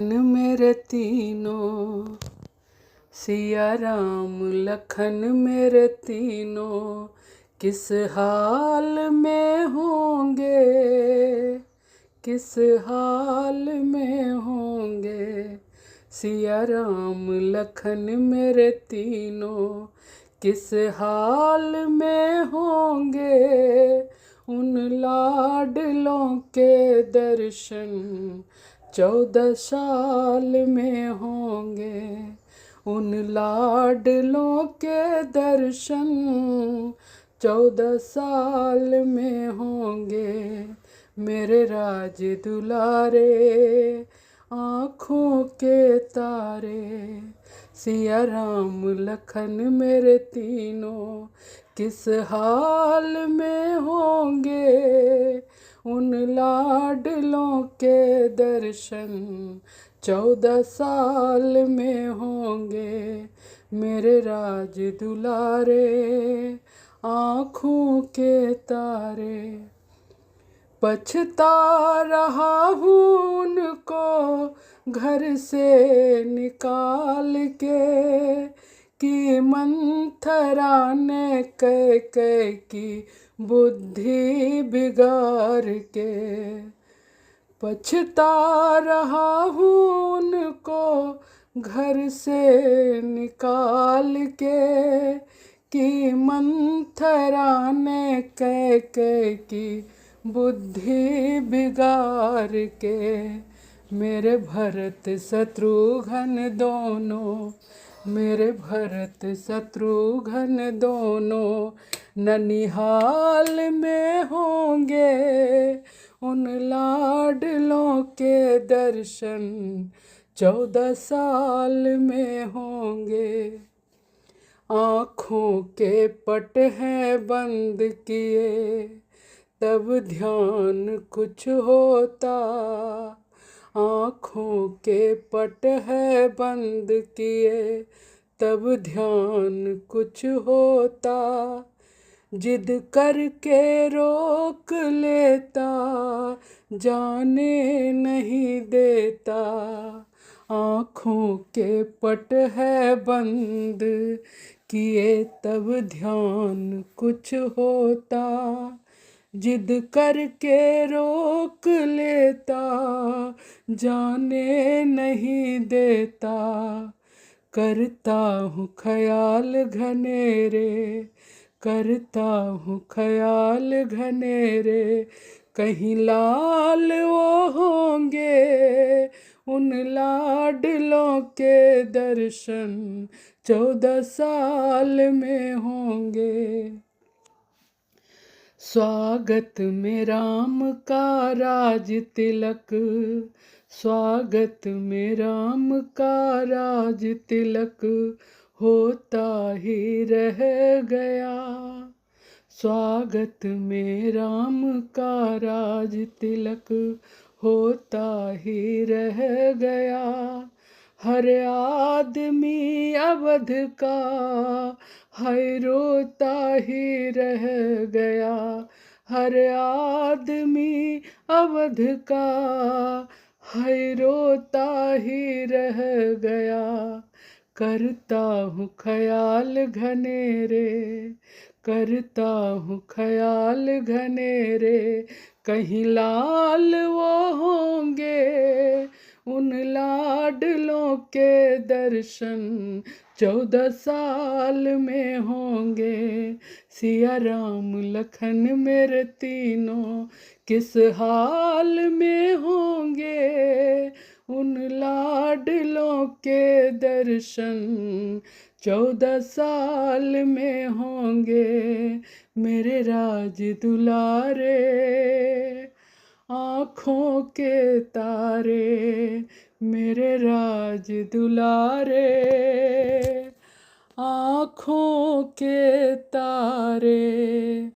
मेरे तीनों सिया राम लखन मेरे तीनों किस हाल में होंगे, किस हाल में होंगे। सिया राम लखन मेरे तीनों किस हाल में होंगे। उन लाडलों के दर्शन 14 साल में होंगे। उन लाडलों के दर्शन 14 साल में होंगे। मेरे राज दुलारे आँखों के तारे, सिया राम लखन मेरे तीनों किस हाल में होंगे। उन लाडलों के दर्शन 14 साल में होंगे। मेरे राज दुलारे आँखों के तारे, पछता रहा हूँ उनको घर से निकाल के, कि मंथरा ने कह कह की बुद्धि बिगाड़ के। पछता रहा हूँ उनको घर से निकाल के, कि मंथरा ने कह कह की बुद्धि बिगाड़ के। मेरे भरत शत्रुघ्न दोनों, मेरे भरत शत्रुघ्न दोनों ननिहाल में होंगे। उन लाडलों के दर्शन 14 साल में होंगे। आँखों के पट हैं बंद किए तब ध्यान कुछ होता। आँखों के पट है बंद किए तब ध्यान कुछ होता। जिद करके रोक लेता जाने नहीं देता। आँखों के पट है बंद किए तब ध्यान कुछ होता। जिद करके रोक लेता जाने नहीं देता। करता हूँ ख्याल घनेरे, करता हूँ ख्याल घनेरे, कहीं लाल वो होंगे। उन लाडलों के दर्शन 14 साल में होंगे। स्वागत में राम का राज तिलक, स्वागत में राम का राज तिलक होता ही रह गया। स्वागत में राम का राज तिलक होता ही रह गया। हर आदमी अवध का है रोता ही रह गया। हर आदमी अवध का है रोता ही रह गया। करता हूँ ख्याल घनेरे, करता हूँ ख्याल घनेरे, कहीं लाल वो होंगे। उन लाडलों के दर्शन 14 साल में होंगे। सिया राम लखन मेरे तीनों किस हाल में होंगे। उन लाडलों के दर्शन 14 साल में होंगे। मेरे राज दुलारे आँखों के तारे, मेरे राज दुलारे आँखों के तारे।